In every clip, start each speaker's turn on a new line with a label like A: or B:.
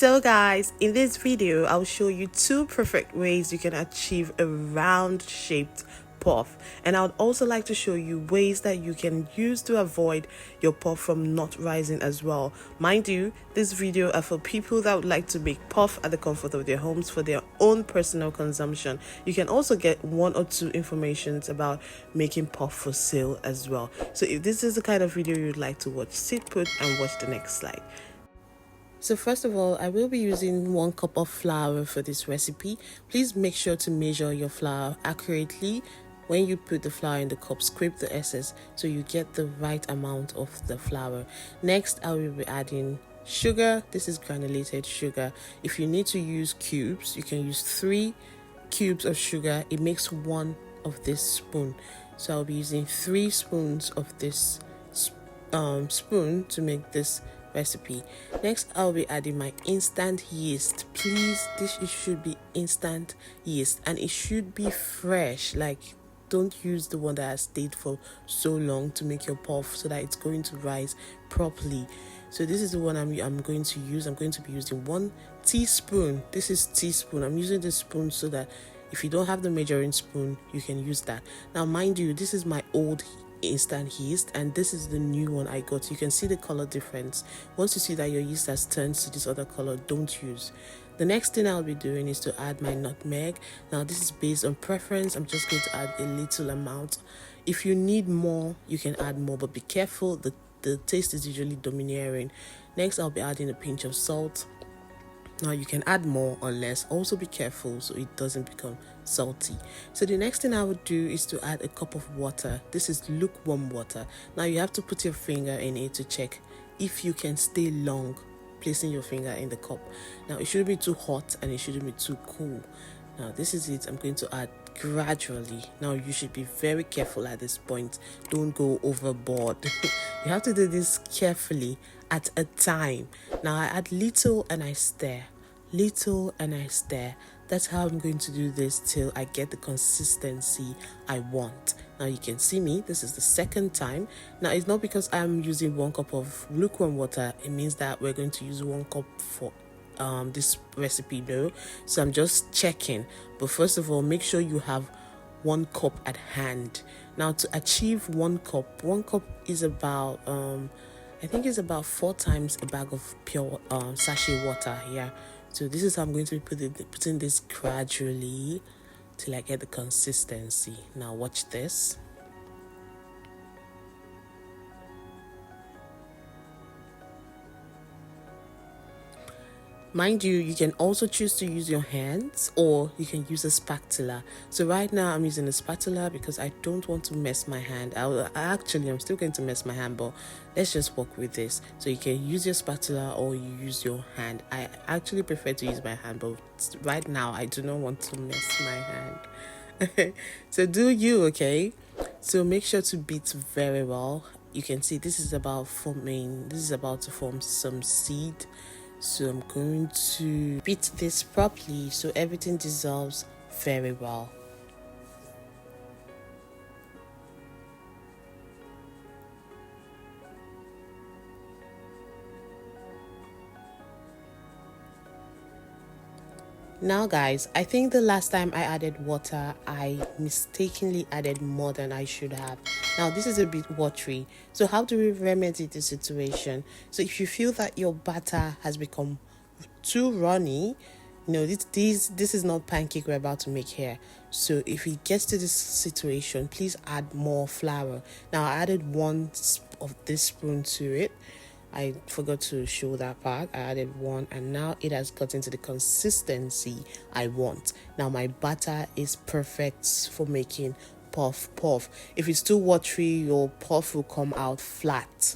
A: So guys, in this video I'll show you two perfect ways you can achieve a round shaped puff, and I would also like to show you ways that you can use to avoid your puff from not rising as well. Mind you, this video are for people that would like to make puff at the comfort of their homes for their own personal consumption. You can also get one or two informations about making puff for sale as well. So if this is the kind of video you'd like to watch, sit put and watch the next slide. So first of all, I will be using 1 cup of flour for this recipe. Please make sure to measure your flour accurately. When you put the flour in the cup, scrape the excess so you get the right amount of the flour. Next, I will be adding sugar. This is granulated sugar. If you need to use cubes, you can use 3 cubes of sugar. It makes 1 of this spoon. So I'll be using 3 spoons of this spoon to make this recipe. Next, I'll be adding my instant yeast. Please, this should be instant yeast and it should be fresh. Like, don't use the one that has stayed for so long to make your puff so that it's going to rise properly. So this is the one I'm going to use. I'm going to be using 1 teaspoon. This is teaspoon. I'm using this spoon so that if you don't have the measuring spoon, you can use that. Now, mind you, this is my old instant yeast and this is the new one I got. You can see the color difference. Once you see that your yeast has turned to this other color, don't use. The next thing I'll be doing is to add my nutmeg. Now this is based on preference. I'm just going to add a little amount. If you need more, you can add more, but be careful, the taste is usually domineering. Next, I'll be adding a pinch of salt. Now you can add more or less. Also be careful so it doesn't become salty. So the next thing I would do is to add a cup of water. This is lukewarm water. Now you have to put your finger in it to check if you can stay long placing your finger in the cup. Now it shouldn't be too hot and it shouldn't be too cool. Now this is it. I'm going to add gradually. Now you should be very careful at this point. Don't go overboard. You have to do this carefully at a time. Now I add little and I stir. Little and I stir. That's how I'm going to do this till I get the consistency I want. Now you can see me, this is the second time. Now it's not because I'm using 1 cup of lukewarm water, it means that we're going to use 1 cup for this recipe, no. So I'm just checking. But first of all, make sure you have 1 cup at hand. Now to achieve 1 cup is about I think it's about 4 times a bag of pure sachet water. Yeah. So this is how I'm going to be putting this gradually till I get the consistency. Now watch this. Mind you, you can also choose to use your hands or you can use a spatula. So right now I'm using a spatula because I don't want to mess my hand. I'm still going to mess my hand, but let's just work with this. So you can use your spatula or you use your hand. I actually prefer to use my hand, but right now I do not want to mess my hand. So do you, okay? So make sure to beat very well. You can see this is about to form some seed. So I'm going to beat this properly so everything dissolves very well. Now guys, I think the last time I added water, I mistakenly added more than I should have. Now this is a bit watery. So how do we remedy the situation? So if you feel that your batter has become too runny, this is not pancake we're about to make here. So if it gets to this situation, please add more flour. Now I added 1 of this spoon to it. I forgot to show that part. I added 1 and now it has gotten to the consistency I want. Now my batter is perfect for making puff. If it's too watery, your puff will come out flat.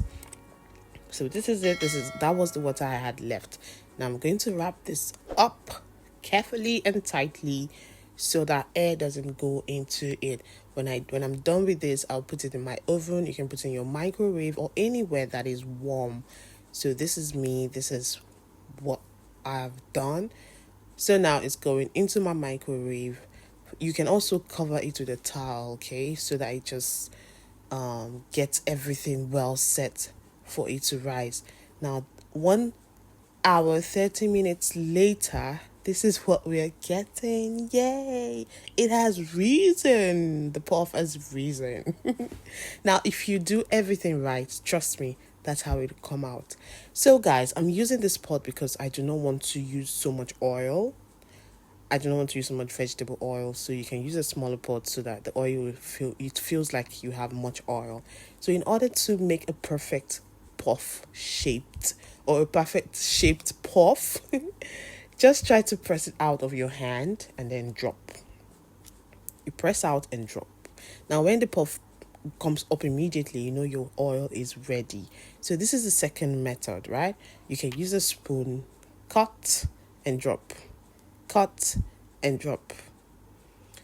A: So this is it. That was the water I had left. Now I'm going to wrap this up carefully and tightly so that air doesn't go into it. When I'm done with this, I'll put it in my oven. You can put it in your microwave or anywhere that is warm. So this is me. This is what I've done. So now it's going into my microwave. You can also cover it with a towel, okay, so that it just gets everything well set for it to rise. Now, hour, 30 minutes later, this is what we're getting. Yay! It has risen. The puff has risen. Now, if you do everything right, trust me, that's how it'll come out. So, guys, I'm using this pot because I do not want to use so much oil. I do not want to use so much vegetable oil, so you can use a smaller pot so that the oil will feel, it feels like you have much oil. So in order to make a perfect puff shaped or a perfect shaped puff, just try to press it out of your hand and then drop. You press out and drop. Now when the puff comes up immediately, you know your oil is ready. So this is the second method, right? You can use a spoon, cut and drop, cut and drop.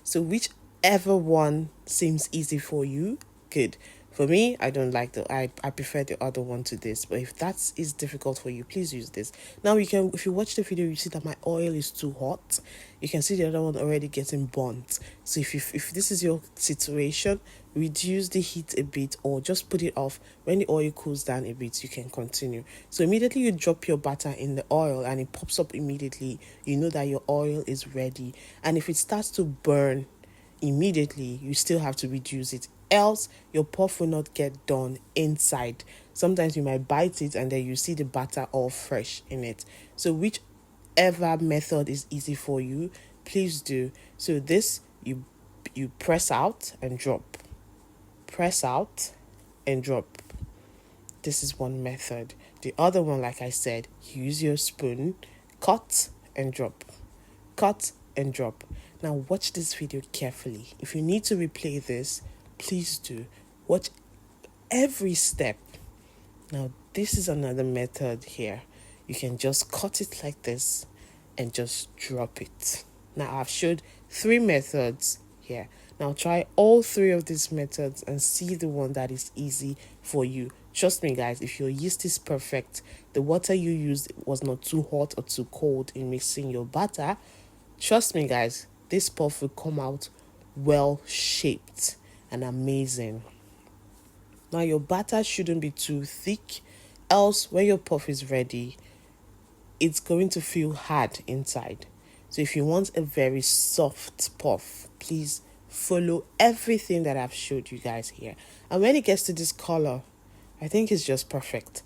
A: So whichever one seems easy for you, good. For me, I don't like I prefer the other one to this, but if that is difficult for you, please use this. Now you can, if you watch the video, you see that my oil is too hot. You can see the other one already getting burnt. So if this is your situation, reduce the heat a bit or just put it off. When the oil cools down a bit, you can continue. So immediately you drop your batter in the oil and it pops up immediately, you know that your oil is ready. And if it starts to burn immediately, you still have to reduce it, else your puff will not get done inside. Sometimes you might bite it and then you see the batter all fresh in it. So whichever method is easy for you, please do. So this, you press out and drop, press out and drop. This is one method. The other one, like I said, use your spoon, cut and drop, cut and drop. Now watch this video carefully. If you need to replay this, please do. Watch every step. Now this is another method here. You can just cut it like this and just drop it. Now I've showed 3 methods here. Now try all 3 of these methods and see the one that is easy for you. Trust me guys, if your yeast is perfect, the water you used was not too hot or too cold in mixing your batter, trust me guys, this puff will come out well shaped and amazing. Now your batter shouldn't be too thick, else when your puff is ready, it's going to feel hard inside. So if you want a very soft puff, please follow everything that I've showed you guys here. And when it gets to this color, I think it's just perfect.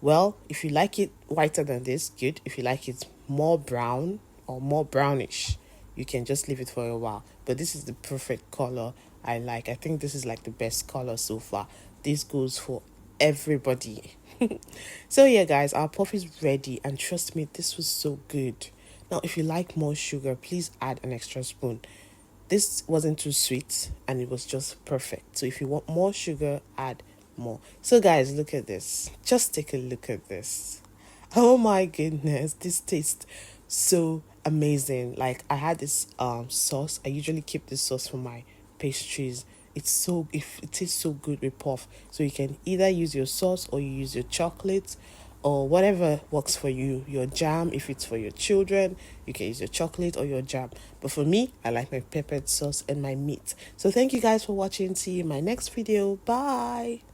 A: Well, if you like it whiter than this, good. If you like it more brown or more brownish, you can just leave it for a while. But this is the perfect color I like. I think this is like the best color so far. This goes for everybody. So yeah guys, our puff is ready and trust me, this was so good. Now if you like more sugar, please add an extra spoon. This wasn't too sweet and it was just perfect. So if you want more sugar, add more. So guys, look at this. Just take a look at this. Oh my goodness, this tastes so amazing. Like I had this sauce. I usually keep this sauce for my pastries. It tastes so good with puff. So you can either use your sauce or you use your chocolate or whatever works for you. Your jam, if it's for your children, you can use your chocolate or your jam. But for me, I like my peppered sauce and my meat. So thank you guys for watching. See you in my next video. Bye.